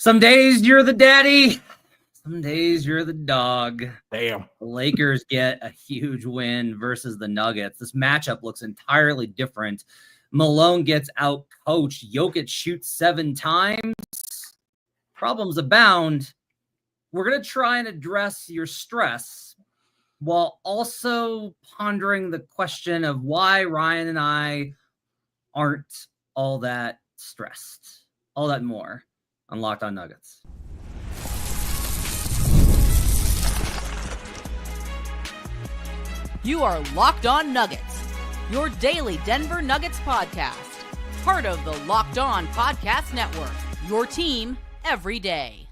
Some days you're the daddy. Some days you're the dog. Damn. The Lakers get a huge win versus the Nuggets. This matchup looks entirely different. Malone gets out coached. Jokic shoots 7 times. Problems abound. We're going to try and address your stress while also pondering the question of why Ryan and I aren't all that stressed. All that more on Locked On Nuggets. You are Locked On Nuggets, your daily Denver Nuggets podcast. Part of the Locked On Podcast Network, your team every day.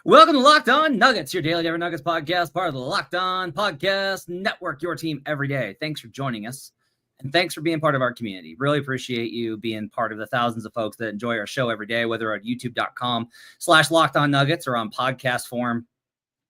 Welcome to Locked On Nuggets, your daily Denver Nuggets podcast, part of the Locked On Podcast Network, your team every day. Thanks for joining us, and thanks for being part of our community. Really appreciate you being part of the thousands of folks that enjoy our show every day, whether at youtube.com/LockedOnNuggets or on podcast form.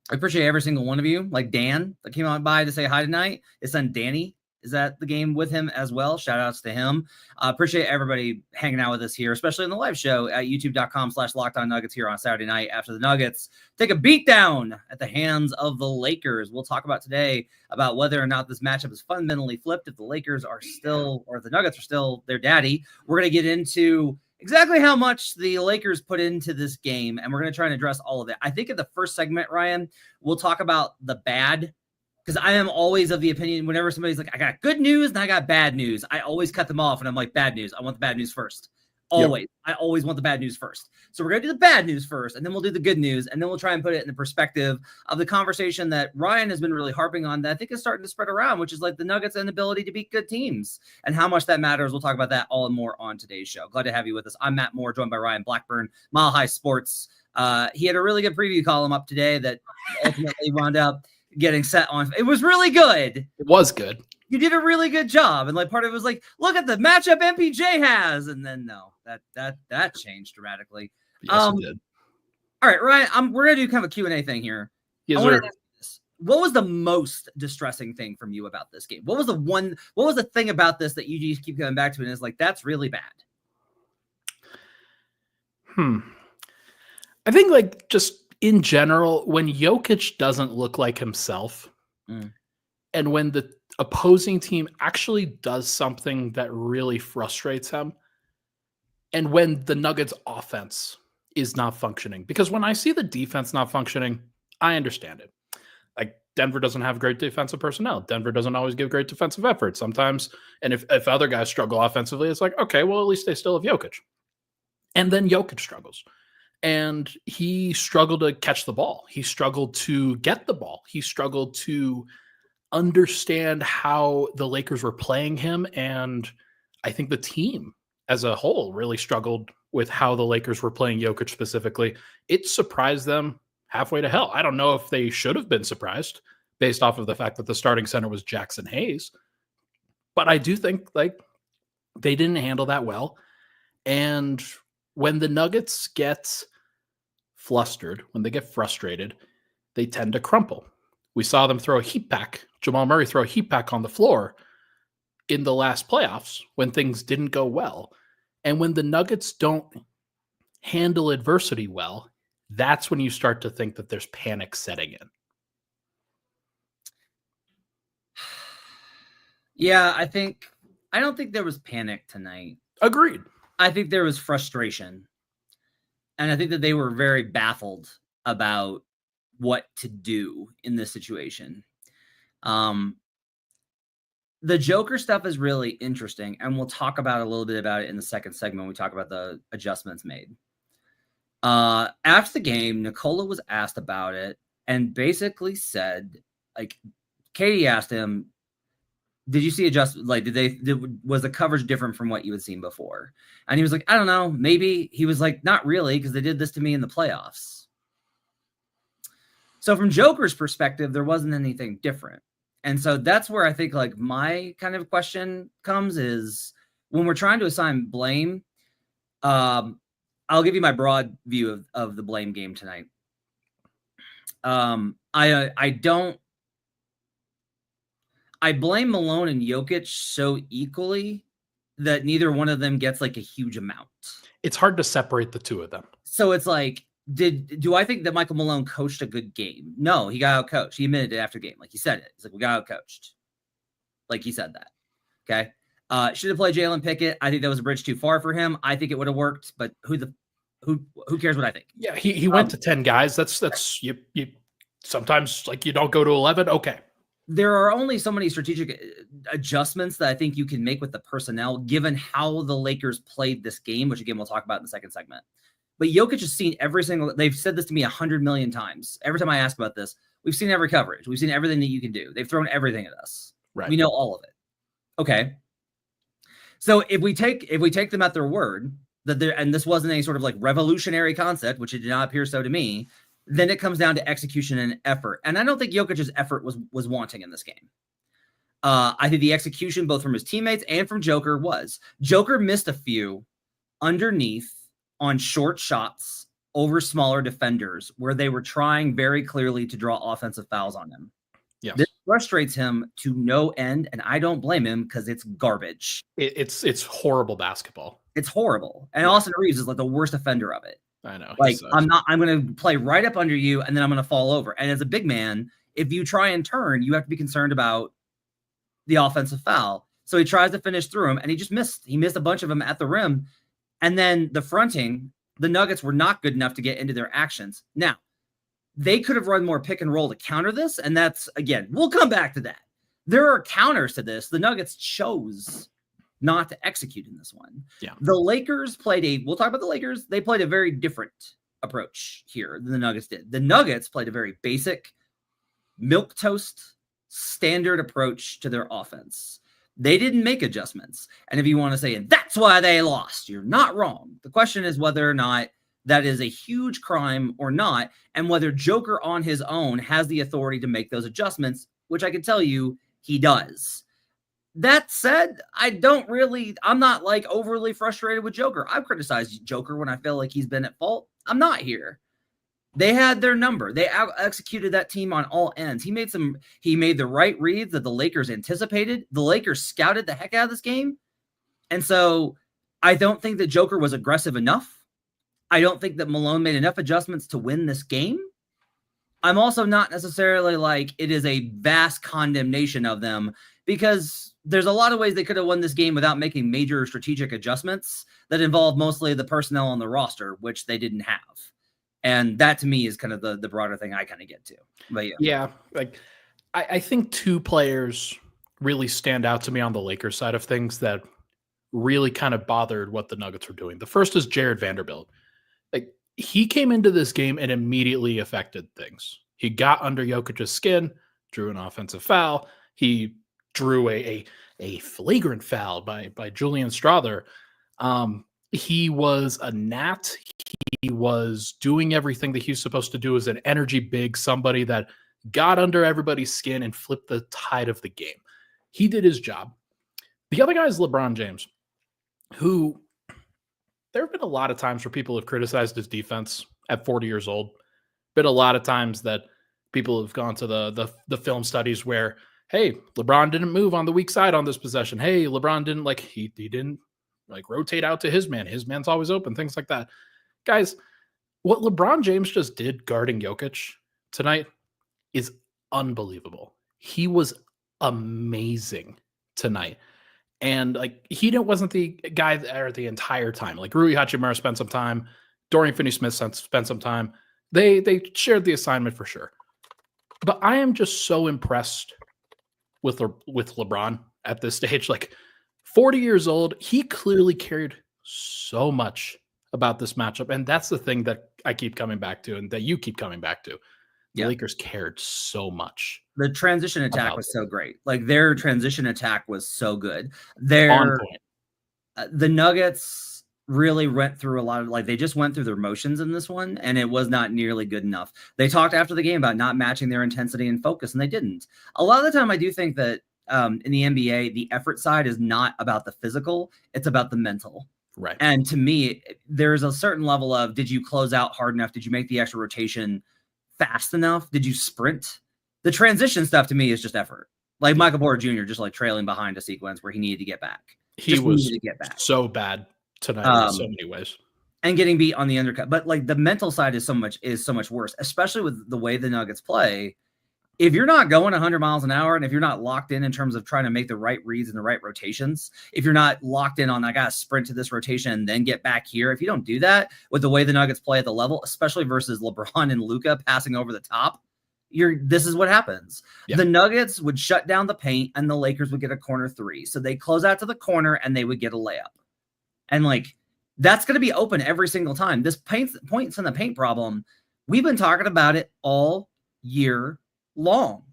I appreciate every single one of you, like Dan that came on by to say hi tonight. His son Danny is at the game with him as well. Shout outs to him. Appreciate everybody hanging out with us here, especially in the live show at youtube.com/LockedOnNuggets here on Saturday night after the Nuggets take a beatdown at the hands of the Lakers. We'll talk about today about whether or not this matchup is fundamentally flipped, if the Lakers are still, or if the Nuggets are still their daddy. We're going to get into exactly how much the Lakers put into this game, and we're going to try and address all of it. I think in the first segment, Ryan, we'll talk about the bad, because I am always of the opinion whenever somebody's like, I got good news and I got bad news, I always cut them off, and I'm like, bad news. I want the bad news first. Always. Yep. I always want the bad news first. So we're going to do the bad news first, and then we'll do the good news, and then we'll try and put it in the perspective of the conversation that Ryan has been really harping on that I think is starting to spread around, which is like the Nuggets' inability to beat good teams and how much that matters. We'll talk about that all and more on today's show. Glad to have you with us. I'm Matt Moore, joined by Ryan Blackburn, Mile High Sports. He had a really good preview column up today that ultimately wound up getting set on. It was really good. It was good. You did a really good job. And like part of it was like, look at the matchup MPJ has. And then no, that changed dramatically. Yes, it did. All right, Ryan, we're going to do kind of a Q&A thing here. Yes, sir. What was the most distressing thing from you about this game? What was the thing about this that you just keep coming back to and is like, that's really bad? I think like just in general, when Jokic doesn't look like himself and when the opposing team actually does something that really frustrates him, and when the Nuggets offense is not functioning, because when I see the defense not functioning, I understand it. Like Denver doesn't have great defensive personnel. Denver doesn't always give great defensive effort sometimes. And if other guys struggle offensively, it's like, okay, well, at least they still have Jokic. And then Jokic struggles. And he struggled to catch the ball. He struggled to get the ball. He struggled to understand how the Lakers were playing him. And I think the team as a whole really struggled with how the Lakers were playing Jokic specifically. It surprised them halfway to hell. I don't know if they should have been surprised based off of the fact that the starting center was Jackson Hayes. But I do think like they didn't handle that well. And when the Nuggets get flustered, when they get frustrated, they tend to crumple. We saw them throw a heat pack, Jamal Murray throw a heat pack on the floor in the last playoffs when things didn't go well. And when the Nuggets don't handle adversity well, that's when you start to think that there's panic setting in. Yeah, I don't think there was panic tonight. Agreed. I think there was frustration. And I think that they were very baffled about what to do in this situation. The Joker stuff is really interesting, and we'll talk about a little bit about it in the second segment when we talk about the adjustments made. After the game, Nikola was asked about it and basically said, like, Katie asked him, did you see adjustment? Like, was the coverage different from what you had seen before? And he was like, I don't know, maybe. He was like, not really, because they did this to me in the playoffs. So from Joker's perspective, there wasn't anything different. And so that's where I think like my kind of question comes is when we're trying to assign blame, I'll give you my broad view of the blame game tonight. I blame Malone and Jokic so equally that neither one of them gets like a huge amount. It's hard to separate the two of them. So it's like, do I think that Michael Malone coached a good game? No, he got out coached. He admitted it after game. Like he said it. He's like, we got out coached. Like he said that. Okay. Should have played Jalen Pickett. I think that was a bridge too far for him. I think it would have worked, but who cares what I think? Yeah, he went to 10 guys. That's you sometimes like you don't go to 11. Okay. There are only so many strategic adjustments that I think you can make with the personnel, given how the Lakers played this game, which again, we'll talk about in the second segment. But Jokic has seen they've said this to me 100 million times. Every time I ask about this, we've seen every coverage. We've seen everything that you can do. They've thrown everything at us. Right. We know all of it. Okay. So if we take them at their word that and this wasn't any sort of like revolutionary concept, which it did not appear so to me, then it comes down to execution and effort. And I don't think Jokic's effort was wanting in this game. I think the execution, both from his teammates and from Joker, was. Joker missed a few underneath on short shots over smaller defenders where they were trying very clearly to draw offensive fouls on him. Yes. This frustrates him to no end, and I don't blame him because it's garbage. It's horrible basketball. It's horrible. And Austin Reeves is like the worst offender of it. I know. Like, I'm going to play right up under you, and then I'm going to fall over. And as a big man, if you try and turn, you have to be concerned about the offensive foul. So he tries to finish through him, and he just missed. He missed a bunch of them at the rim. And then the fronting, the Nuggets were not good enough to get into their actions. Now, they could have run more pick and roll to counter this. And that's, again, we'll come back to that. There are counters to this. The Nuggets chose not to execute in this one. Yeah. The Lakers we'll talk about the Lakers. They played a very different approach here than the Nuggets did. The Nuggets played a very basic, milquetoast, standard approach to their offense. They didn't make adjustments. And if you want to say, and that's why they lost, you're not wrong. The question is whether or not that is a huge crime or not, and whether Joker on his own has the authority to make those adjustments, which I can tell you he does. That said, I'm not like overly frustrated with Joker. I've criticized Joker when I feel like he's been at fault. I'm not here. They had their number. They executed that team on all ends. He made the right reads that the Lakers anticipated. The Lakers scouted the heck out of this game. And so I don't think that Joker was aggressive enough. I don't think that Malone made enough adjustments to win this game. I'm also not necessarily like it is a vast condemnation of them, because there's a lot of ways they could have won this game without making major strategic adjustments that involve mostly the personnel on the roster, which they didn't have. And that to me is kind of the broader thing I kind of get to. But yeah, like I think two players really stand out to me on the Lakers side of things that really kind of bothered what the Nuggets were doing. The first is Jared Vanderbilt. Like, he came into this game and immediately affected things. He got under Jokic's skin, drew an offensive foul. He drew a flagrant foul by Julian Strawther. He was a gnat. He was doing everything that he's supposed to do as an energy big, somebody that got under everybody's skin and flipped the tide of the game. He did his job. The other guy is LeBron James, who there have been a lot of times where people have criticized his defense at 40 years old. Been a lot of times that people have gone to the film studies where, hey, LeBron didn't move on the weak side on this possession. Hey, LeBron didn't he didn't rotate out to his man. His man's always open, things like that. Guys, what LeBron James just did guarding Jokic tonight is unbelievable. He was amazing tonight. And he wasn't the guy there the entire time. Like, Rui Hachimura spent some time. Dorian Finney-Smith spent some time. They shared the assignment for sure. But I am just so impressed with LeBron at this stage. 40 years old, he clearly cared so much about this matchup. And that's the thing that I keep coming back to and that you keep coming back to. The Lakers cared so much. The transition attack was so great. Their transition attack was so good. On point. The Nuggets really went through a lot of they just went through their motions in this one, and it was not nearly good enough. They talked after the game about not matching their intensity and focus, and they didn't. A lot of the time, I do think that in the NBA, the effort side is not about the physical; it's about the mental. Right. And to me, there's a certain level of, did you close out hard enough? Did you make the extra rotation fast enough? Did you sprint? The transition stuff to me is just effort. Michael Porter Jr. just trailing behind a sequence where he needed to get back. He was to get back. so bad tonight in so many ways. And getting beat on the undercut. But like the mental side is so much worse, especially with the way the Nuggets play. If you're not going 100 miles an hour, and if you're not locked in terms of trying to make the right reads and the right rotations, if you're not locked in on, I got to sprint to this rotation and then get back here, if you don't do that with the way the Nuggets play at the level, especially versus LeBron and Luka passing over the top, this is what happens. Yeah. The Nuggets would shut down the paint and the Lakers would get a corner three. So they close out to the corner and they would get a layup. And like, that's going to be open every single time. This points in the paint problem, we've been talking about it all year long,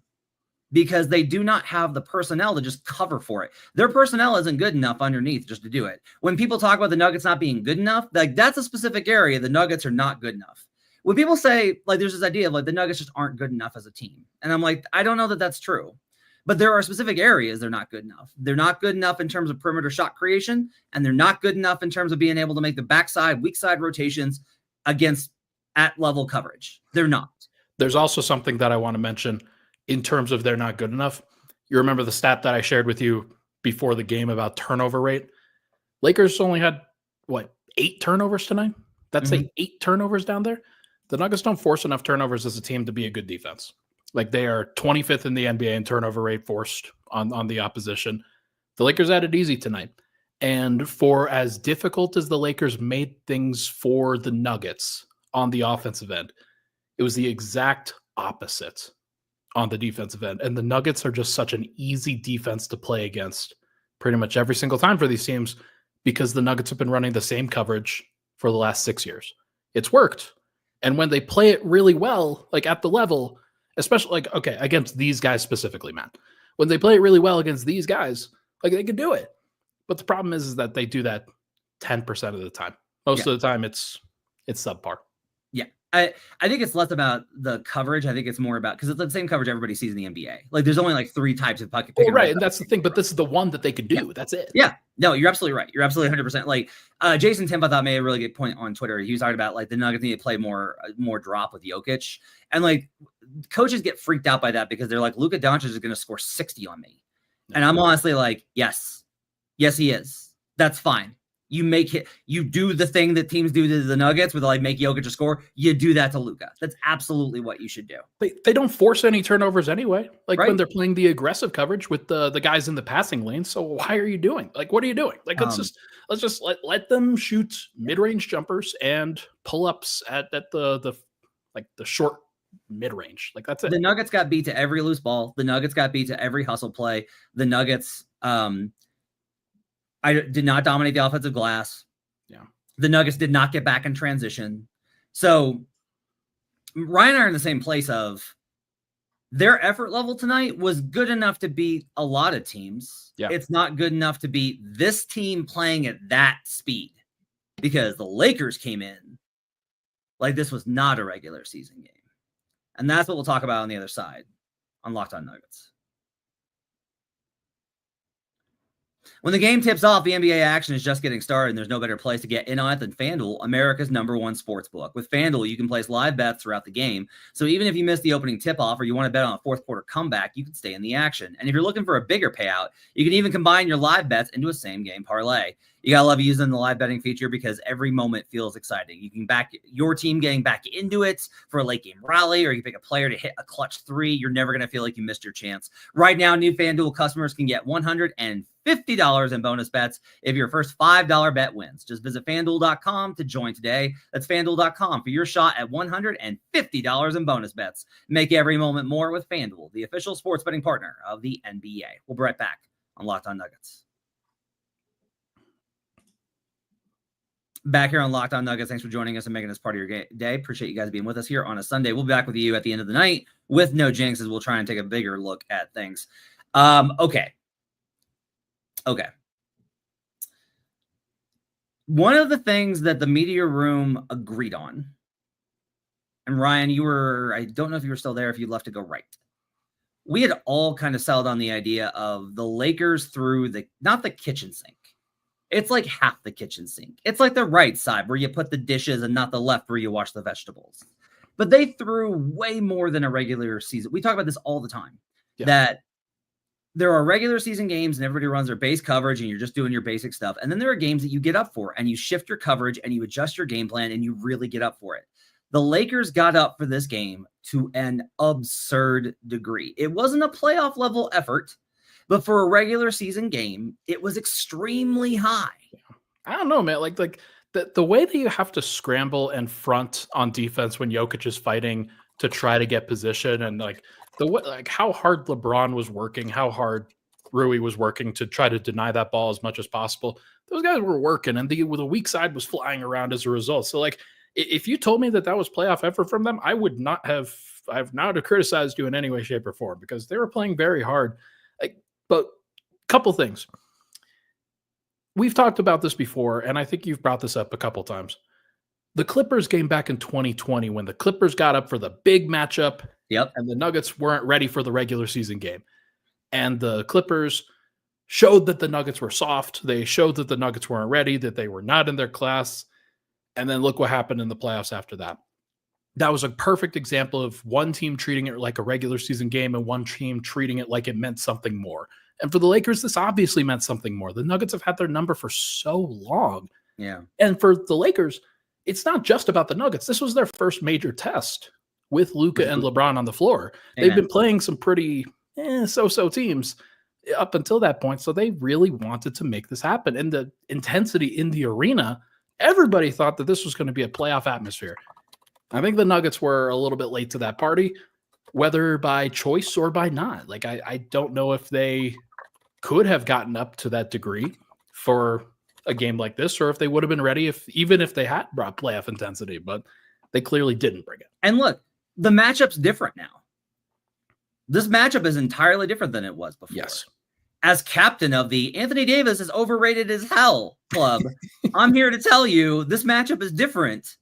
because they do not have the personnel to just cover for it. Their personnel isn't good enough underneath just to do it. When people talk about the Nuggets not being good enough, like that's a specific area. The Nuggets are not good enough. When people say like there's this idea of like the Nuggets just aren't good enough as a team, and I'm like, I don't know that that's true, but there are specific areas they're not good enough. They're not good enough in terms of perimeter shot creation, and they're not good enough in terms of being able to make the backside, weak side rotations against at level coverage. They're not. There's also something that I want to mention in terms of they're not good enough. You remember the stat that I shared with you before the game about turnover rate? Lakers only had, 8 turnovers tonight? That's like 8 turnovers down there. The Nuggets don't force enough turnovers as a team to be a good defense. Like they are 25th in the NBA in turnover rate forced on the opposition. The Lakers had it easy tonight. And for as difficult as the Lakers made things for the Nuggets on the offensive end, it was the exact opposite on the defensive end. And the Nuggets are just such an easy defense to play against pretty much every single time for these teams, because the Nuggets have been running the same coverage for the last 6 years. It's worked. And when they play it really well, like at the level, especially like, okay, against these guys specifically, Matt, when they play it really well against these guys, like they can do it. But the problem is that they do that 10% of the time. Most of the time it's subpar. Yeah. I think it's less about the coverage. I think it's more about, because it's the same coverage everybody sees in the NBA. Like there's only like 3 types of pocket pick. Right, and that's the thing. But this is the one that they could do. Yeah. That's it. Yeah. No, you're absolutely right. You're absolutely 100%. Like Jason Timp, I thought made a really good point on Twitter. He was talking about like the Nuggets need to play more drop with Jokic, and like coaches get freaked out by that because they're like, Luka Doncic is going to score 60 on me, and I'm honestly like, yes, he is. That's fine. You do the thing that teams do to the Nuggets with like make Jokic a score. You do that to Luka. That's absolutely what you should do. They don't force any turnovers anyway. Like when they're playing the aggressive coverage with the guys in the passing lane. So why are you doing? Like, what are you doing? Like, let's just let them shoot mid-range jumpers and pull-ups at the short mid-range. Like that's it. The Nuggets got beat to every loose ball. The Nuggets got beat to every hustle play. The Nuggets I did not dominate the offensive glass. Yeah. The Nuggets did not get back in transition. So Ryan and I are in the same place of their effort level tonight was good enough to beat a lot of teams. Yeah. It's not good enough to beat this team playing at that speed, because the Lakers came in like this was not a regular season game. And that's what we'll talk about on the other side on Locked On Nuggets. When the game tips off, the NBA action is just getting started, and there's no better place to get in on it than FanDuel, America's #1 sportsbook. With FanDuel, you can place live bets throughout the game, so even if you miss the opening tip-off or you want to bet on a fourth quarter comeback, you can stay in the action. And if you're looking for a bigger payout, you can even combine your live bets into a same-game parlay. You gotta love using the live betting feature because every moment feels exciting. You can back your team getting back into it for a late game rally, or you can pick a player to hit a clutch 3. You're never gonna feel like you missed your chance. Right now, new FanDuel customers can get $150 in bonus bets if your first $5 bet wins. Just visit FanDuel.com to join today. That's FanDuel.com for your shot at $150 in bonus bets. Make every moment more with FanDuel, the official sports betting partner of the NBA. We'll be right back on Locked On Nuggets. Back here on Locked On Nuggets. Thanks for joining us and making this part of your day. Appreciate you guys being with us here on a Sunday. We'll be back with you at the end of the night with no jinxes. We'll try and take a bigger look at things. Okay. One of the things that the media room agreed on, and Ryan, I don't know if you were still there, if you left to go right. We had all kind of settled on the idea of the Lakers through not the kitchen sink. It's like half the kitchen sink. It's like the right side where you put the dishes and not the left where you wash the vegetables. But they threw way more than a regular season. We talk about this all the time. Yeah. That there are regular season games and everybody runs their base coverage and you're just doing your basic stuff. And then there are games that you get up for and you shift your coverage and you adjust your game plan and you really get up for it. The Lakers got up for this game to an absurd degree. It wasn't a playoff level effort, but for a regular season game, it was extremely high. I don't know, man. Like the way that you have to scramble and front on defense when Jokic is fighting to try to get position, and like how hard LeBron was working, how hard Rui was working to try to deny that ball as much as possible. Those guys were working, and the weak side was flying around as a result. So like, if you told me that was playoff effort from them, I've not to criticize you in any way, shape, or form, because they were playing very hard. But a couple things. We've talked about this before, and I think you've brought this up a couple times. The Clippers game back in 2020, when the Clippers got up for the big matchup, and the Nuggets weren't ready for the regular season game. And the Clippers showed that the Nuggets were soft. They showed that the Nuggets weren't ready, that they were not in their class. And then look what happened in the playoffs after that. That was a perfect example of one team treating it like a regular season game and one team treating it like it meant something more. And for the Lakers, this obviously meant something more. The Nuggets have had their number for so long. Yeah. And for the Lakers, it's not just about the Nuggets. This was their first major test with Luka and LeBron on the floor. Amen. They've been playing some pretty so-so teams up until that point. So they really wanted to make this happen. And the intensity in the arena, everybody thought that this was going to be a playoff atmosphere. I think the Nuggets were a little bit late to that party, whether by choice or by not. Like, I don't know if they could have gotten up to that degree for a game like this, or if they would have been ready even if they had brought playoff intensity, but they clearly didn't bring it. And look, the matchup's different now. This matchup is entirely different than it was before. Yes. As captain of the Anthony Davis is overrated as hell club, I'm here to tell you this matchup is different.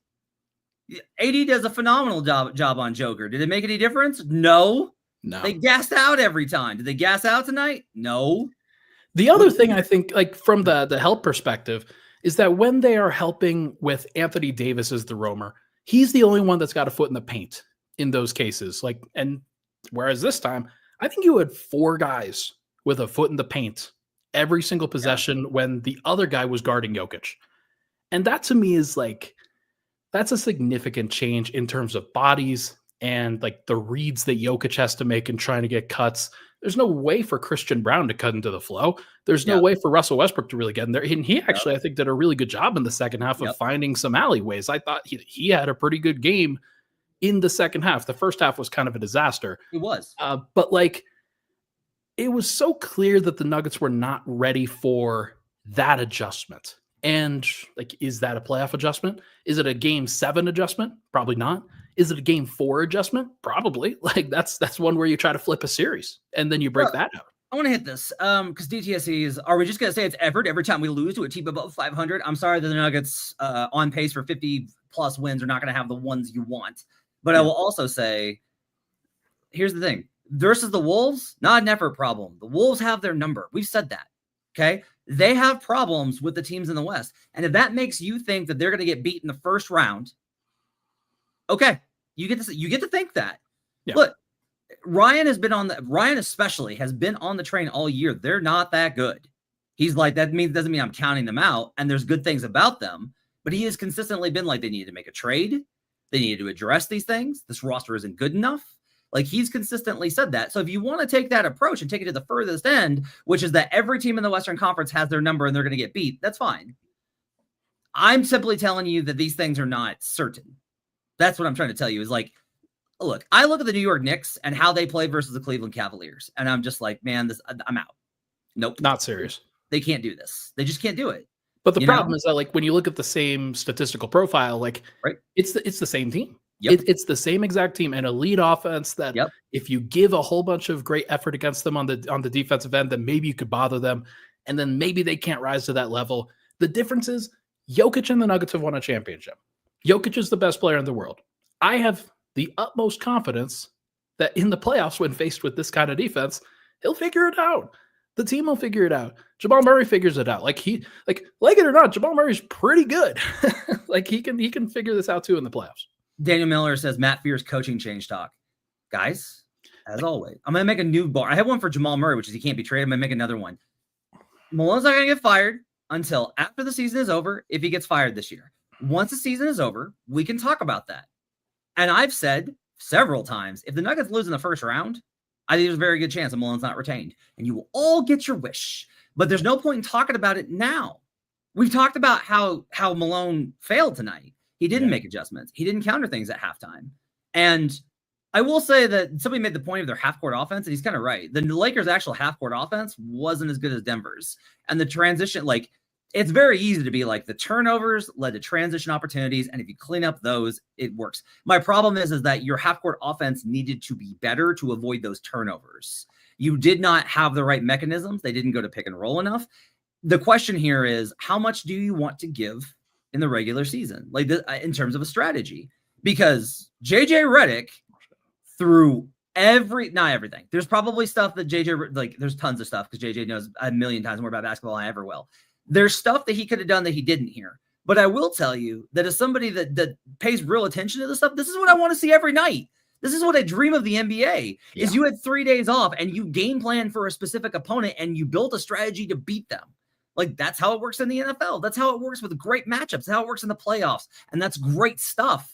AD does a phenomenal job on Joker. Did it make any difference? No. They gassed out every time. Did they gas out tonight? No. The other thing I think, like from the help perspective, is that when they are helping with Anthony Davis as the roamer, he's the only one that's got a foot in the paint in those cases. Like, and whereas this time, I think you had 4 guys with a foot in the paint every single possession when the other guy was guarding Jokic. And that to me is like, that's a significant change in terms of bodies and like the reads that Jokic has to make in trying to get cuts. There's no way for Christian Brown to cut into the flow. There's no way for Russell Westbrook to really get in there. And he actually, I think, did a really good job in the second half of finding some alleyways. I thought he had a pretty good game in the second half. The first half was kind of a disaster. It was. But like, it was so clear that the Nuggets were not ready for that adjustment. And like, is that a playoff adjustment? Is it a game 7 adjustment? Probably not. Is it a game 4 adjustment? Probably. Like that's one where you try to flip a series and then you break that out. I want to hit this because DTSEs, are we just going to say it's effort every time we lose to a team above 500? I'm sorry that the Nuggets on pace for 50 plus wins are not going to have the ones you want. But I will also say, here's the thing. Versus the Wolves, not an effort problem. The Wolves have their number. We've said that. Okay. They have problems with the teams in the West. And if that makes you think that they're going to get beat in the first round, okay, you get to think that. Yeah. Look, Ryan especially has been on the train all year. They're not that good. He's like, doesn't mean I'm counting them out. And there's good things about them, but he has consistently been like, they need to make a trade. They needed to address these things. This roster isn't good enough. Like, he's consistently said that. So if you want to take that approach and take it to the furthest end, which is that every team in the Western Conference has their number and they're going to get beat, that's fine. I'm simply telling you that these things are not certain. That's what I'm trying to tell you is like, look, I look at the New York Knicks and how they play versus the Cleveland Cavaliers. And I'm just like, man, I'm out. Nope. Not serious. They can't do this. They just can't do it. But the problem is that, like, when you look at the same statistical profile, like, it's the same team. Yep. It's the same exact team, an elite offense that if you give a whole bunch of great effort against them on the defensive end, then maybe you could bother them, and then maybe they can't rise to that level. The difference is Jokic and the Nuggets have won a championship. Jokic is the best player in the world. I have the utmost confidence that in the playoffs, when faced with this kind of defense, he'll figure it out. The team will figure it out. Jamal Murray figures it out. Like it or not, Jamal Murray's pretty good. Like he can figure this out too in the playoffs. Daniel Miller says Matt fears coaching change talk. Guys, As always. I'm going to make a new bar. I have one for Jamal Murray, which is he can't be traded. I'm going to make another one. Malone's not going to get fired until after the season is over if he gets fired this year. Once the season is over, we can talk about that. And I've said several times, if the Nuggets lose in the first round, I think there's a very good chance that Malone's not retained. And you will all get your wish. But there's no point in talking about it now. We've talked about how Malone failed tonight. He didn't make adjustments. He didn't counter things at halftime. And I will say that somebody made the point of their half-court offense, and he's kind of right. The Lakers' actual half-court offense wasn't as good as Denver's. And the transition, like, it's very easy to be like the turnovers led to transition opportunities, and if you clean up those, it works. My problem is that your half-court offense needed to be better to avoid those turnovers. You did not have the right mechanisms. They didn't go to pick and roll enough. The question here is, how much do you want to give in the regular season, like in terms of a strategy? Because JJ Redick through not everything. There's probably stuff that JJ, like there's tons of stuff because JJ knows a million times more about basketball than I ever will. There's stuff that he could have done that he didn't here. But I will tell you that as somebody that pays real attention to this stuff, this is what I want to see every night. This is what I dream of the NBA is you had 3 days off and you game plan for a specific opponent and you built a strategy to beat them. Like that's how it works in the NFL. That's how it works with great matchups. That's how it works in the playoffs. And that's great stuff.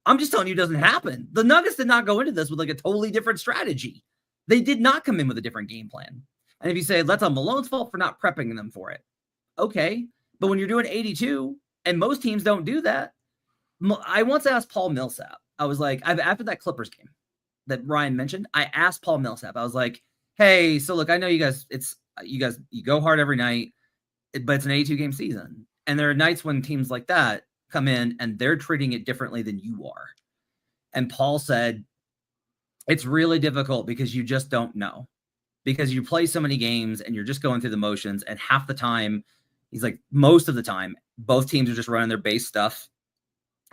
I'm just telling you, it doesn't happen. The Nuggets did not go into this with like a totally different strategy. They did not come in with a different game plan. And if you say that's on Malone's fault for not prepping them for it, okay. But when you're doing 82, and most teams don't do that, I once asked Paul Millsap. I was like, after that Clippers game that Ryan mentioned, I asked Paul Millsap. I was like, hey, so look, I know you guys, you go hard every night, but it's an 82-game season. And there are nights when teams like that come in and they're treating it differently than you are. And Paul said, it's really difficult because you just don't know. Because you play so many games and you're just going through the motions. And half the time, he's like, most of the time, both teams are just running their base stuff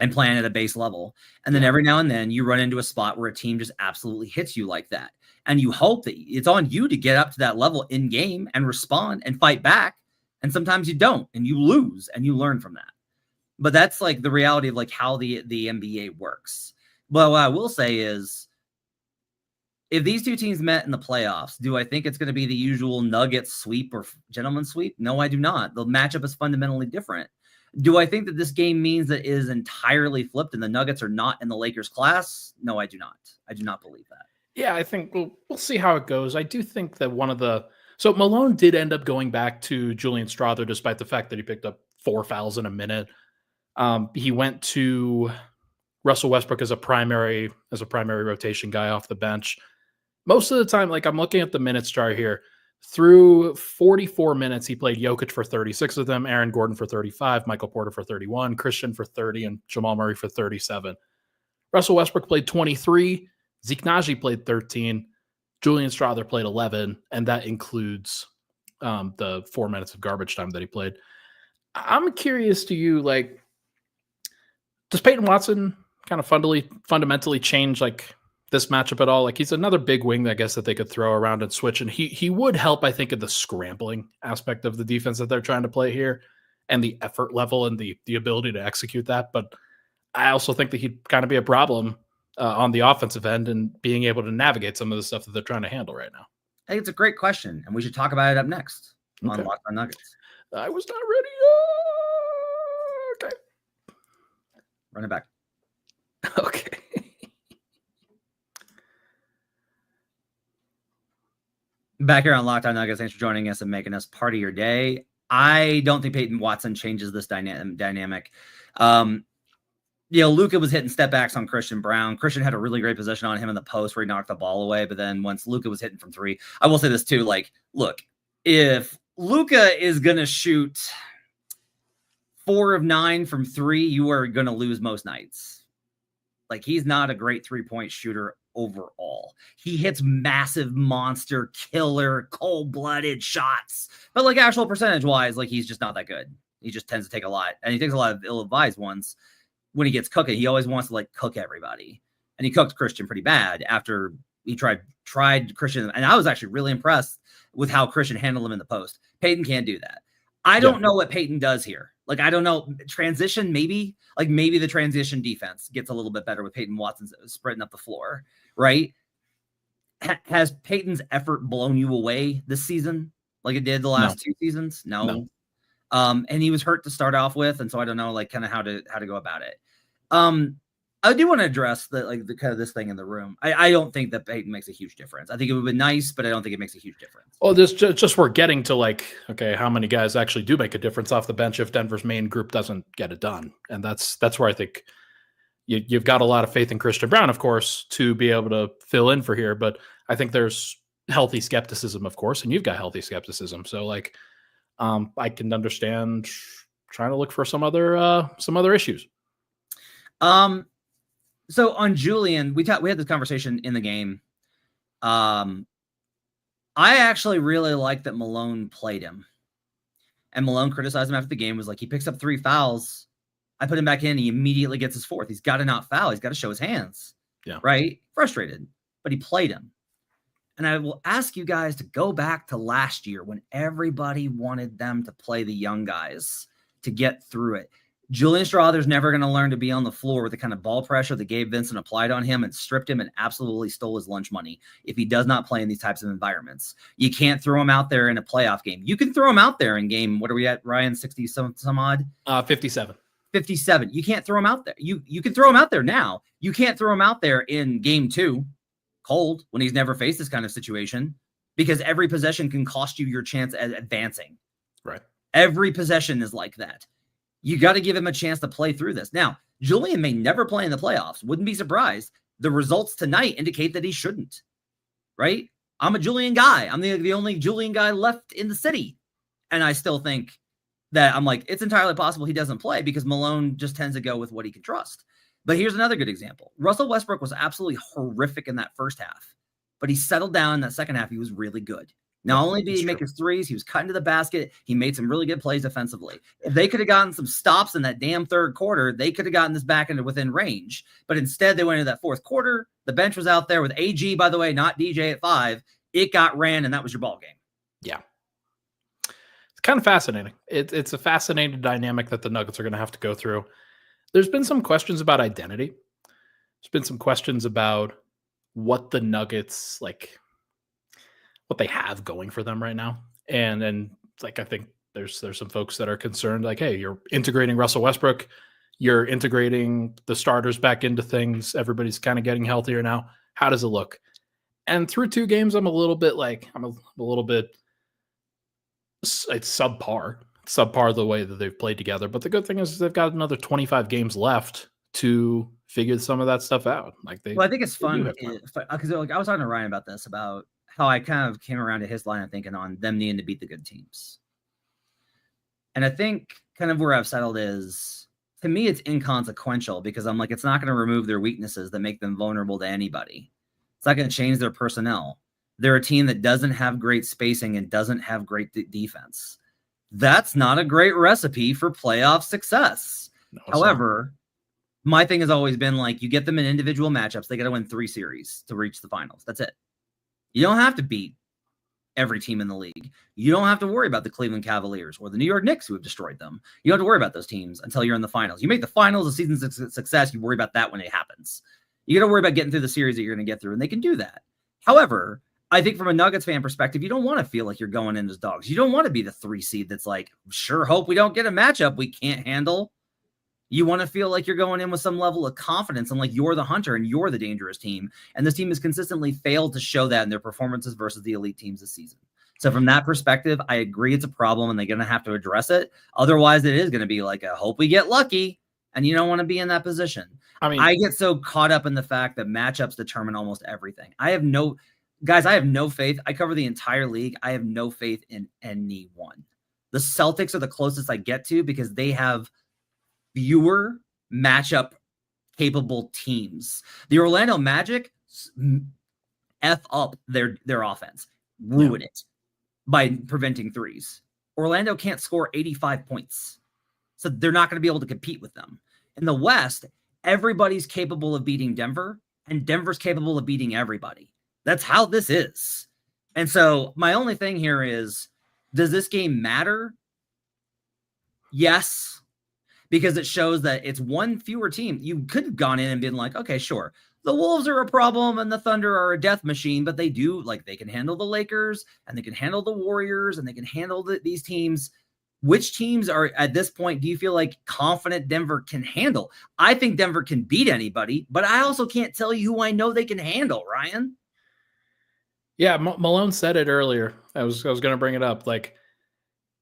and playing at a base level. And then every now and then you run into a spot where a team just absolutely hits you like that. And you hope that it's on you to get up to that level in game and respond and fight back. And sometimes you don't and you lose and you learn from that. But that's like the reality of like how the NBA works. But what I will say is, if these two teams met in the playoffs, do I think it's going to be the usual Nuggets sweep or gentleman sweep? No, I do not. The matchup is fundamentally different. Do I think that this game means that it is entirely flipped and the Nuggets are not in the Lakers class? No, I do not. I do not believe that. Yeah, I think we'll see how it goes. I do think that so Malone did end up going back to Julian Strawther, despite the fact that he picked up 4 fouls in a minute. He went to Russell Westbrook as a primary rotation guy off the bench. Most of the time, like I'm looking at the minutes chart here, through 44 minutes, he played Jokic for 36 of them, Aaron Gordon for 35, Michael Porter for 31, Christian for 30, and Jamal Murray for 37. Russell Westbrook played 23, Zeke Naji played 13, Julian Strawther played 11, and that includes the 4 minutes of garbage time that he played. I'm curious to you, like, does Peyton Watson kind of fundamentally change like this matchup at all? Like he's another big wing, I guess, that they could throw around and switch. And he would help, I think, in the scrambling aspect of the defense that they're trying to play here and the effort level and the ability to execute that. But I also think that he'd kind of be a problem on the offensive end and being able to navigate some of the stuff that they're trying to handle right now. I think it's a great question, and we should talk about it up next on Locked On Nuggets. I was not ready. Okay. Run it back. Okay. Back here on Locked On Nuggets, thanks for joining us and making us part of your day. I don't think Peyton Watson changes this dynamic. Luka was hitting step backs on Christian Brown. Christian had a really great position on him in the post where he knocked the ball away. But then once Luka was hitting from 3, I will say this too. Like, look, if Luka is going to shoot 4 of 9 from 3, you are going to lose most nights. Like, he's not a great 3-point shooter overall. He hits massive monster killer cold-blooded shots, but like actual percentage wise, like he's just not that good. He just tends to take a lot, and he takes a lot of ill-advised ones when he gets cooking. He always wants to like cook everybody, and he cooked Christian pretty bad after he tried Christian. And I was actually really impressed with how Christian handled him in the post. Peyton can't do that. I don't know what Peyton does here. Like, I don't know. Transition, maybe the transition defense gets a little bit better with Peyton Watson sprinting up the floor, right? has Peyton's effort blown you away this season like it did the last 2 seasons? No. And he was hurt to start off with, and so I don't know like kind of how to go about it. I do want to address the kind of this thing in the room. I don't think that Peyton makes a huge difference. I think it would be nice, but I don't think it makes a huge difference. Well, this just we're getting to like, okay, how many guys actually do make a difference off the bench if Denver's main group doesn't get it done? And that's where I think you've got a lot of faith in Christian Braun, of course, to be able to fill in for here. But I think there's healthy skepticism, of course, and you've got healthy skepticism. So like, I can understand trying to look for some other issues. So on Julian, we had this conversation in the game. I actually really like that Malone played him, and Malone criticized him after the game. Was like, he picks up 3 fouls. I put him back in. He immediately gets his 4th. He's got to not foul. He's got to show his hands. Yeah. Right. Frustrated, but he played him. And I will ask you guys to go back to last year when everybody wanted them to play the young guys to get through it. Julian Strawther's never going to learn to be on the floor with the kind of ball pressure that Gabe Vincent applied on him and stripped him and absolutely stole his lunch money if he does not play in these types of environments. You can't throw him out there in a playoff game. You can throw him out there in game, what are we at, Ryan, 60 some odd? 57. 57. You can't throw him out there. You can throw him out there now. You can't throw him out there in game 2, cold, when he's never faced this kind of situation, because every possession can cost you your chance at advancing. Right. Every possession is like that. You got to give him a chance to play through this. Now, Julian may never play in the playoffs. Wouldn't be surprised. The results tonight indicate that he shouldn't, right? I'm a Julian guy. I'm the only Julian guy left in the city. And I still think that I'm like, it's entirely possible he doesn't play because Malone just tends to go with what he can trust. But here's another good example. Russell Westbrook was absolutely horrific in that first half, but he settled down in that second half. He was really good. Not only did he make his threes, he was cutting to the basket. He made some really good plays defensively. If they could have gotten some stops in that damn third quarter, they could have gotten this back into within range. But instead, they went into that fourth quarter. The bench was out there with AG, by the way, not DJ at 5. It got ran, and that was your ball game. Yeah. It's kind of fascinating. It's a fascinating dynamic that the Nuggets are going to have to go through. There's been some questions about identity. There's been some questions about what the Nuggets, like, what they have going for them right now. And like, I think there's some folks that are concerned, like, hey, you're integrating Russell Westbrook. You're integrating the starters back into things. Everybody's kind of getting healthier now. How does it look? And through 2 games, I'm a little bit it's subpar the way that they've played together. But the good thing is they've got another 25 games left to figure some of that stuff out. Like I think it's fun because like, I was talking to Ryan about this, about how I kind of came around to his line of thinking on them needing to beat the good teams. And I think kind of where I've settled is, to me, it's inconsequential because I'm like, it's not going to remove their weaknesses that make them vulnerable to anybody. It's not going to change their personnel. They're a team that doesn't have great spacing and doesn't have great defense. That's not a great recipe for playoff success. No, however, my thing has always been like, you get them in individual matchups. They got to win 3 series to reach the finals. That's it. You don't have to beat every team in the league. You don't have to worry about the Cleveland Cavaliers or the New York Knicks who have destroyed them. You don't have to worry about those teams until you're in the finals. You make the finals a season's success. You worry about that when it happens. You got to worry about getting through the series that you're going to get through, and they can do that. However, I think from a Nuggets fan perspective, you don't want to feel like you're going in as dogs. You don't want to be the 3 seed that's like, sure hope we don't get a matchup we can't handle. You want to feel like you're going in with some level of confidence and like you're the hunter and you're the dangerous team. And this team has consistently failed to show that in their performances versus the elite teams this season. So from that perspective, I agree it's a problem and they're going to have to address it. Otherwise, it is going to be like a hope we get lucky, and you don't want to be in that position. I mean, I get so caught up in the fact that matchups determine almost everything. I have no faith. I cover the entire league. I have no faith in anyone. The Celtics are the closest I get to because they have fewer matchup capable teams. The Orlando Magic F up their offense, ruin it by preventing threes. Orlando can't score 85 points. So they're not going to be able to compete with them. In the West, everybody's capable of beating Denver, and Denver's capable of beating everybody. That's how this is. And so my only thing here is, does this game matter? Yes, because it shows that it's one fewer team. You could have gone in and been like, okay, sure. the Wolves are a problem and the Thunder are a death machine, but they can handle the Lakers and they can handle the Warriors and they can handle these teams. Which teams are at this point, do you feel like confident Denver can handle? I think Denver can beat anybody, but I also can't tell you who I know they can handle, Ryan. Yeah, Malone said it earlier. I was going to bring it up. Like,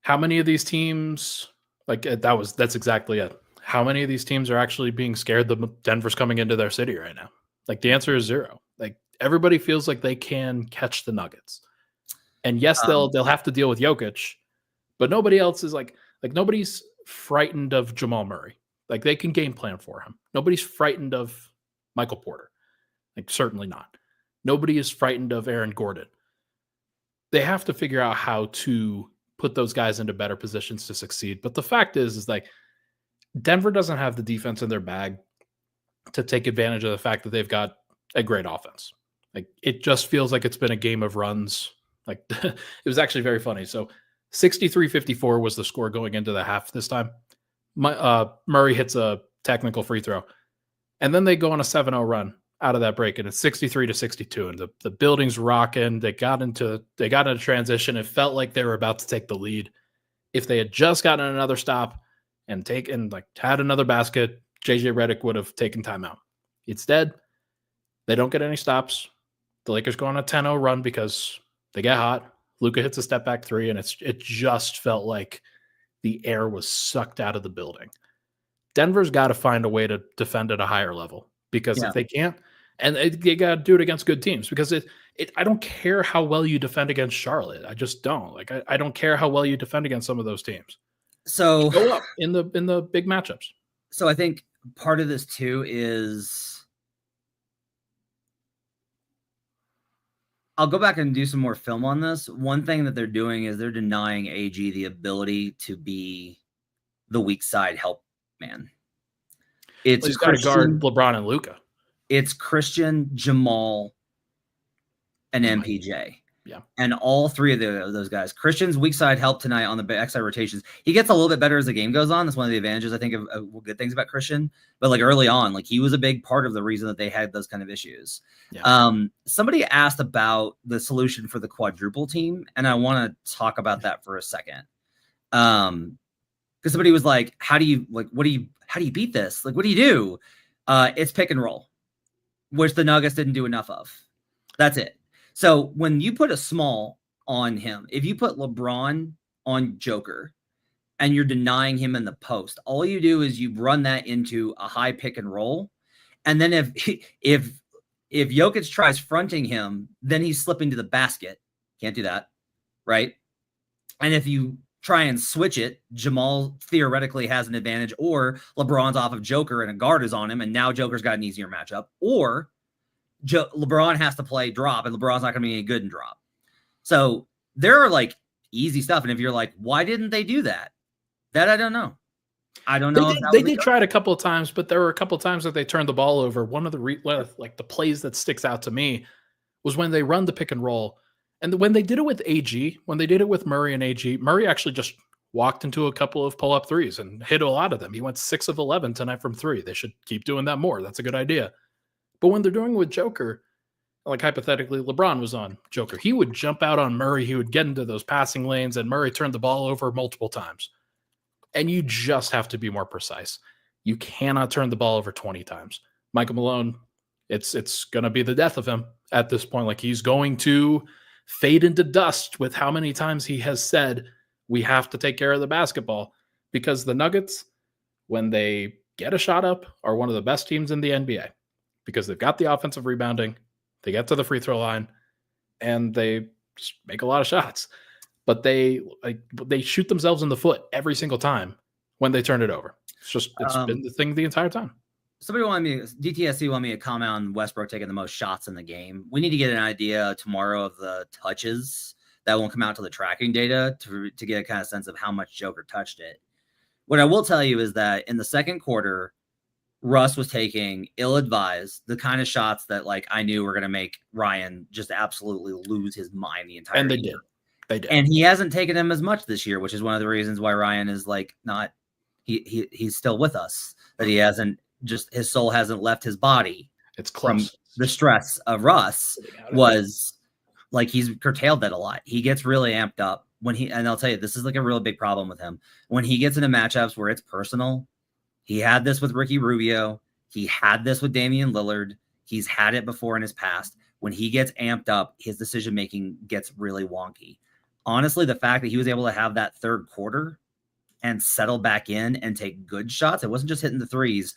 how many of these teams, that's exactly it. How many of these teams are actually being scared that Denver's coming into their city right now? Like, the answer is 0. Like, everybody feels like they can catch the Nuggets. And yes, they'll have to deal with Jokic, but nobody else is like nobody's frightened of Jamal Murray. Like, they can game plan for him. Nobody's frightened of Michael Porter. Like, certainly not. Nobody is frightened of Aaron Gordon. They have to figure out how to put those guys into better positions to succeed. But the fact is like Denver doesn't have the defense in their bag to take advantage of the fact that they've got a great offense. Like, it just feels like it's been a game of runs. Like, it was actually very funny. So 63-54 was the score going into the half this time. Murray hits a technical free throw, and then they go on a 7-0 run out of that break, and it's 63-62, and the building's rocking. They got into transition. It felt like they were about to take the lead. If they had just gotten another stop and had another basket, JJ Redick would have taken timeout. Instead, they don't get any stops. The Lakers go on a 10-0 run because they get hot. Luka hits a step back 3, and it just felt like the air was sucked out of the building. Denver's got to find a way to defend at a higher level, because if they can't, and they got to do it against good teams, because I don't care how well you defend against Charlotte. I just don't. Like, I don't care how well you defend against some of those teams. So go up in the big matchups. So I think part of this too is, I'll go back and do some more film on this. One thing that they're doing is they're denying AG the ability to be the weak side help man. He's got to guard LeBron and Luka. It's Christian, Jamal, and MPJ. Yeah. And all 3 of those guys. Christian's weak side help tonight on the backside rotations. He gets a little bit better as the game goes on. That's one of the advantages, I think, of good things about Christian. But like early on, like, he was a big part of the reason that they had those kind of issues. Yeah. Somebody asked about the solution for the quadruple team, and I want to talk about that for a second. Because somebody was like, how do you beat this? Like, what do you do? It's pick and roll, which the Nuggets didn't do enough of. That's it. So when you put a small on him, if you put LeBron on Joker and you're denying him in the post, all you do is you run that into a high pick and roll. And then if Jokic tries fronting him, then he's slipping to the basket. Can't do that. Right. And if you try and switch it, Jamal theoretically has an advantage, or LeBron's off of Joker and a guard is on him, and now Joker's got an easier matchup, or LeBron has to play drop, and LeBron's not going to be any good in drop. So there are like easy stuff. And if you're like, why didn't they do that? That I don't know. I don't know. They did try it a couple of times, but there were a couple of times that they turned the ball over. One of the the plays that sticks out to me was when they run the pick and roll. And when they did it with AG, when they did it with Murray and AG, Murray actually just walked into a couple of pull-up threes and hit a lot of them. He went 6 of 11 tonight from 3. They should keep doing that more. That's a good idea. But when they're doing it with Joker, like hypothetically, LeBron was on Joker, he would jump out on Murray. He would get into those passing lanes, and Murray turned the ball over multiple times. And you just have to be more precise. You cannot turn the ball over 20 times. Michael Malone, it's going to be the death of him at this point. Like, he's going to fade into dust with how many times he has said, we have to take care of the basketball, because the Nuggets, when they get a shot up, are one of the best teams in the NBA, because they've got the offensive rebounding. They get to the free throw line and they just make a lot of shots, but they shoot themselves in the foot every single time when they turn it over. It's been the thing the entire time. Somebody DTSC wanted me to comment on Westbrook taking the most shots in the game. We need to get an idea tomorrow of the touches. That won't come out to the tracking data to get a kind of sense of how much Joker touched it. What I will tell you is that in the second quarter, Russ was taking ill-advised, the kind of shots that like I knew were going to make Ryan just absolutely lose his mind the entire And they year. did. They did. And he hasn't taken them as much this year, which is one of the reasons why Ryan is like not he's still with us. That he hasn't, just his soul hasn't left his body. It's close. the stress of Russ was like he's curtailed that a lot. He gets really amped up and I'll tell you, this is like a real big problem with him. When he gets into matchups where it's personal, he had this with Ricky Rubio. He had this with Damian Lillard. He's had it before in his past. When he gets amped up, his decision-making gets really wonky. Honestly, the fact that he was able to have that third quarter and settle back in and take good shots, it wasn't just hitting the threes,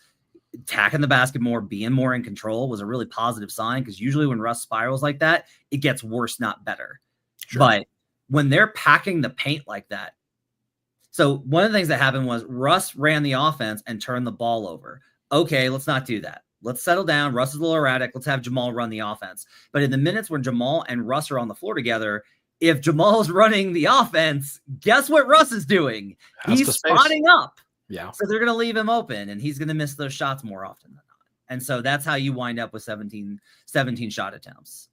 attacking the basket more, being more in control was a really positive sign, because usually when Russ spirals like that, it gets worse, not better. Sure. But when they're packing the paint like that, so one of the things that happened was Russ ran the offense and turned the ball over. Okay, let's not do that. Let's settle down. Russ is a little erratic. Let's have Jamal run the offense. But in the minutes when Jamal and Russ are on the floor together, if Jamal's running the offense, guess what Russ is doing? He's spotting up. Yeah. So they're going to leave him open, and he's going to miss those shots more often than not. And so that's how you wind up with 17 shot attempts.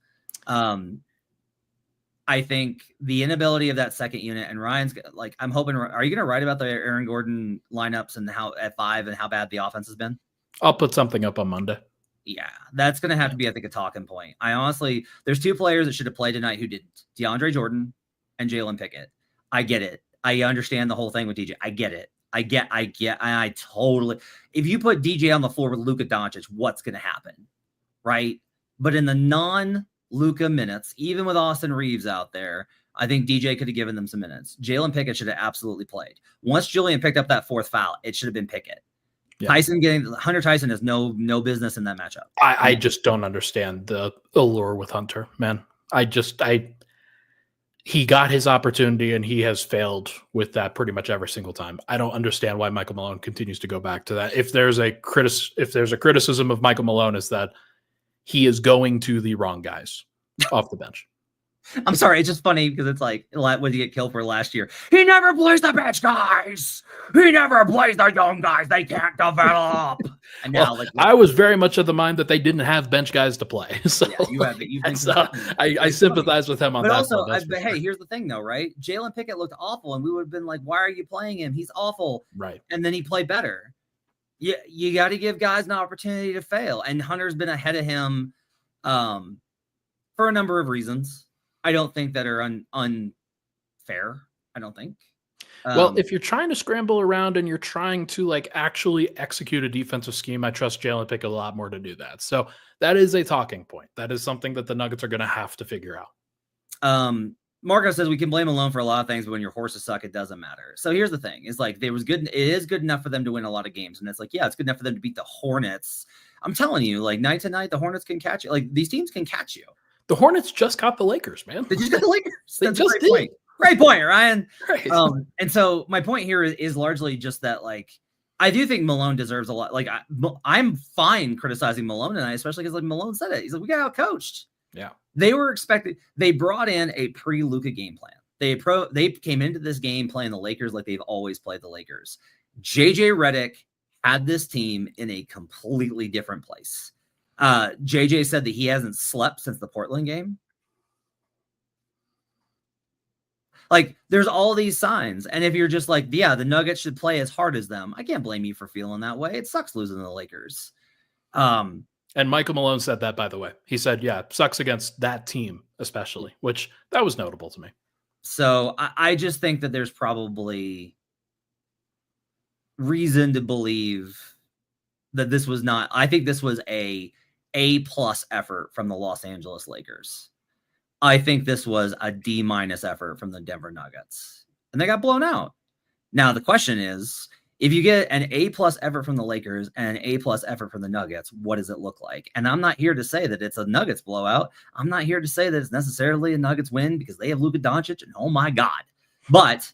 I think the inability of that second unit, and Ryan's like, I'm hoping, are you going to write about the Aaron Gordon lineups and how at 5 and how bad the offense has been? I'll put something up on Monday. Yeah, that's going to have to be, I think, a talking point. I honestly, there's 2 players that should have played tonight who didn't. DeAndre Jordan and Jalen Pickett. I get it. I understand the whole thing with DJ. I get it. I totally, if you put DJ on the floor with Luka Doncic, what's going to happen? Right. But in the non-Luka minutes, even with Austin Reeves out there, I think DJ could have given them some minutes. Jalen Pickett should have absolutely played. Once Julian picked up that 4th foul, it should have been Pickett. Yeah. Hunter Tyson has no business in that matchup. I just don't understand the allure with Hunter, man. He got his opportunity and he has failed with that pretty much every single time. I don't understand why Michael Malone continues to go back to that. If there's a criticism of Michael Malone, is that he is going to the wrong guys off the bench. I'm sorry. It's just funny because it's like, what did he get killed for last year? He never plays the bench guys. He never plays the young guys. They can't develop. And now, I was very much of the mind that they didn't have bench guys to play. So, I sympathize with him on that. Also, but hey, here's the thing though, right? Jalen Pickett looked awful, and we would have been like, why are you playing him? He's awful. Right. And then he played better. You got to give guys an opportunity to fail. And Hunter's been ahead of him for a number of reasons. I don't think that are unfair. I don't think. Well, if you're trying to scramble around and you're trying to like actually execute a defensive scheme, I trust Jalen Pickett a lot more to do that. So that is a talking point. That is something that the Nuggets are going to have to figure out. Marco says we can blame Malone for a lot of things, but when your horses suck, it doesn't matter. So here's the thing: it's like it is good enough for them to win a lot of games, and it's like, yeah, it's good enough for them to beat the Hornets. I'm telling you, like night to night, the Hornets can catch you. Like these teams can catch you. The Hornets just got the Lakers, man. They just got the Lakers. They just did. Point. Great point, Ryan. Right. And so my point here is largely just that, like, I do think Malone deserves a lot. Like, I'm fine criticizing Malone tonight, especially because, like, Malone said it. He's like, we got outcoached. Yeah. They were expected. They brought in a pre-Luka game plan. They came into this game playing the Lakers like they've always played the Lakers. JJ Redick had this team in a completely different place. JJ said that he hasn't slept since the Portland game. Like, there's all these signs. And if you're just like, yeah, the Nuggets should play as hard as them, I can't blame you for feeling that way. It sucks losing to the Lakers. And Michael Malone said that, by the way. He said, yeah, it sucks against that team, especially, which that was notable to me. So I just think that there's probably reason to believe that this was not, I think this was a A+ effort from the Los Angeles Lakers. I think this was a D- effort from the Denver Nuggets, and they got blown out. Now, the question is, if you get an A+ effort from the Lakers and an A+ effort from the Nuggets, what does it look like? And I'm not here to say that it's a Nuggets blowout. I'm not here to say that it's necessarily a Nuggets win because they have Luka Doncic, and oh my God. But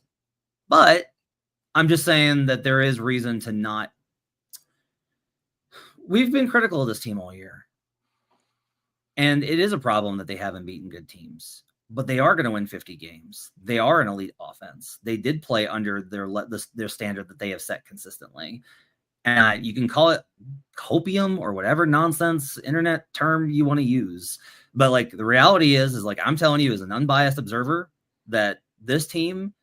I'm just saying that there is reason to not. We've been critical of this team all year. And it is a problem that they haven't beaten good teams, but they are going to win 50 games. They are an elite offense. They did play under their standard that they have set consistently. And you can call it copium or whatever nonsense internet term you want to use. But like the reality is like, I'm telling you as an unbiased observer that this team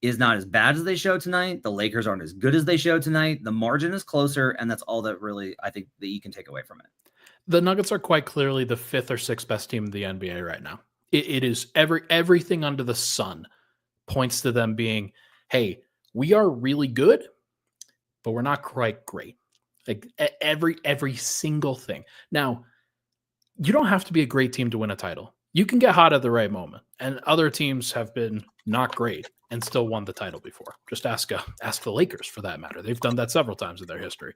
is not as bad as they showed tonight. The Lakers aren't as good as they showed tonight. The margin is closer. And that's all that really, I think that you can take away from it. The Nuggets are quite clearly the 5th or 6th best team in the NBA right now. It is everything under the sun points to them being, hey, we are really good, but we're not quite great. Like every single thing. Now, you don't have to be a great team to win a title. You can get hot at the right moment, and other teams have been not great and still won the title before. Just ask the Lakers for that matter. They've done that several times in their history.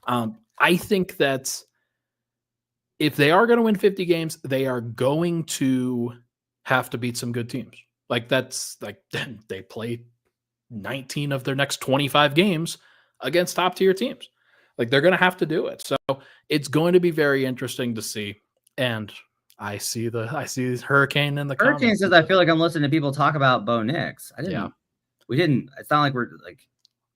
I think that if they are going to win 50 games, they are going to have to beat some good teams. Like that's like they play 19 of their next 25 games against top tier teams. Like they're going to have to do it. So it's going to be very interesting to see. And I see Hurricane in the Hurricane comments. says, I feel like I'm listening to people talk about Bo Nix. We didn't. It's not like we're like,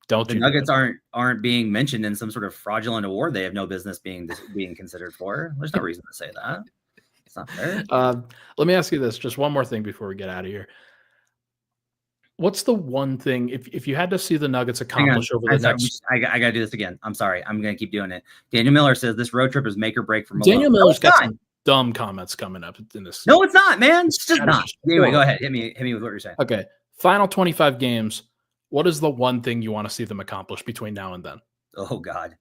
the Nuggets aren't being mentioned in some sort of fraudulent award they have no business being considered for. There's no reason to say that. It's not fair. Let me ask you this, just one more thing before we get out of here. What's the one thing, if you had to see the Nuggets accomplish over the next... I got to do this again. I'm sorry. I'm going to keep doing it. Daniel Miller says this road trip is make or break for Malone. Daniel Miller's got some dumb comments coming up in this. No, it's not, man. It's just not. Anyway, go ahead. Hit me with what you're saying. Okay. Final 25 games. What is the one thing you want to see them accomplish between now and then? Oh, God.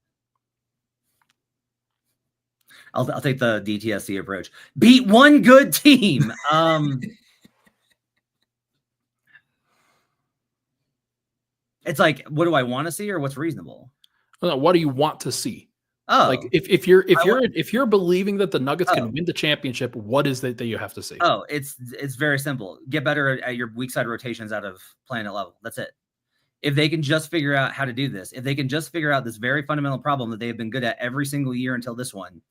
I'll take the DTSC approach. Beat one good team. It's like, what do I want to see or what's reasonable? What do you want to see? Oh, like if you're believing that the Nuggets can win the championship, what is it that you have to see? Oh, it's very simple. Get better at your weak side rotations out of playing at level. That's it. If they can just figure out how to do this, if they can just figure out this very fundamental problem that they have been good at every single year until this one,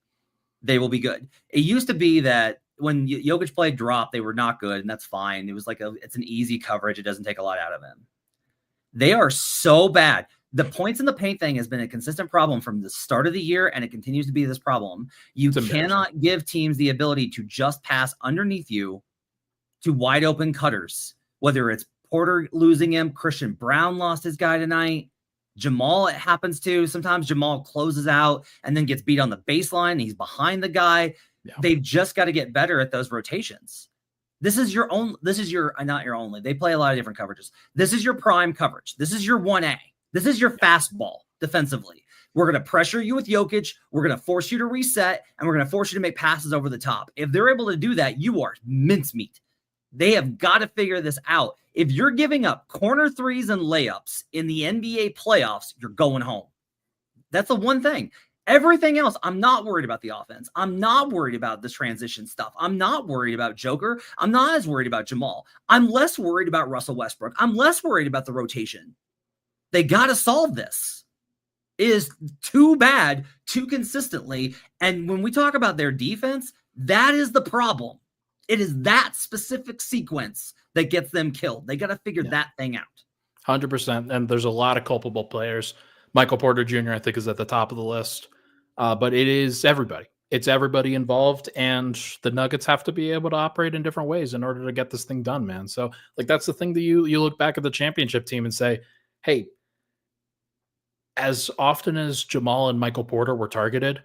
they will be good. It used to be that when Jokic played drop, they were not good, and that's fine. It was like it's an easy coverage. It doesn't take a lot out of him. They are so bad. The points in the paint thing has been a consistent problem from the start of the year, and it continues to be this problem. You cannot give teams the ability to just pass underneath you to wide open cutters, whether it's Porter losing him, Christian Brown lost his guy tonight, Jamal, it happens to. Sometimes Jamal closes out and then gets beat on the baseline, and he's behind the guy. Yeah. They've just got to get better at those rotations. This is not your only. They play a lot of different coverages. This is your prime coverage. This is your 1A. This is your fastball defensively. We're going to pressure you with Jokic. We're going to force you to reset, and we're going to force you to make passes over the top. If they're able to do that, you are mincemeat. They have got to figure this out. If you're giving up corner threes and layups in the NBA playoffs, you're going home. That's the one thing. Everything else, I'm not worried about the offense. I'm not worried about the transition stuff. I'm not worried about Joker. I'm not as worried about Jamal. I'm less worried about Russell Westbrook. I'm less worried about the rotation. They got to solve this. It is too bad, too consistently. And when we talk about their defense, that is the problem. It is that specific sequence that gets them killed. They got to figure that thing out. 100%. And there's a lot of culpable players. Michael Porter Jr., I think, is at the top of the list. But it is everybody. It's everybody involved, and the Nuggets have to be able to operate in different ways in order to get this thing done, man. So, like, that's the thing that you look back at the championship team and say, hey, as often as Jamal and Michael Porter were targeted,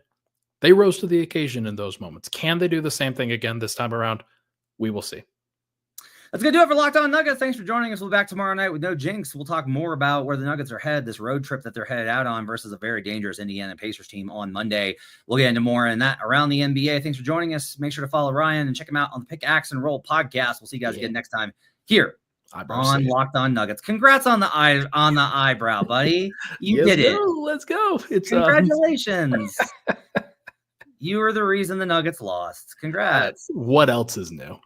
they rose to the occasion in those moments. Can they do the same thing again this time around? We will see. That's going to do it for Locked On Nuggets. Thanks for joining us. We'll be back tomorrow night with no jinx. We'll talk more about where the Nuggets are headed, this road trip that they're headed out on versus a very dangerous Indiana Pacers team on Monday. We'll get into more in that around the NBA. Thanks for joining us. Make sure to follow Ryan and check him out on the Pick, Axe, and Roll podcast. We'll see you guys again next time here on Locked On Nuggets. Congrats on the eyebrow, buddy. You did it. Let's go. Congratulations. You are the reason the Nuggets lost. Congrats. What else is new?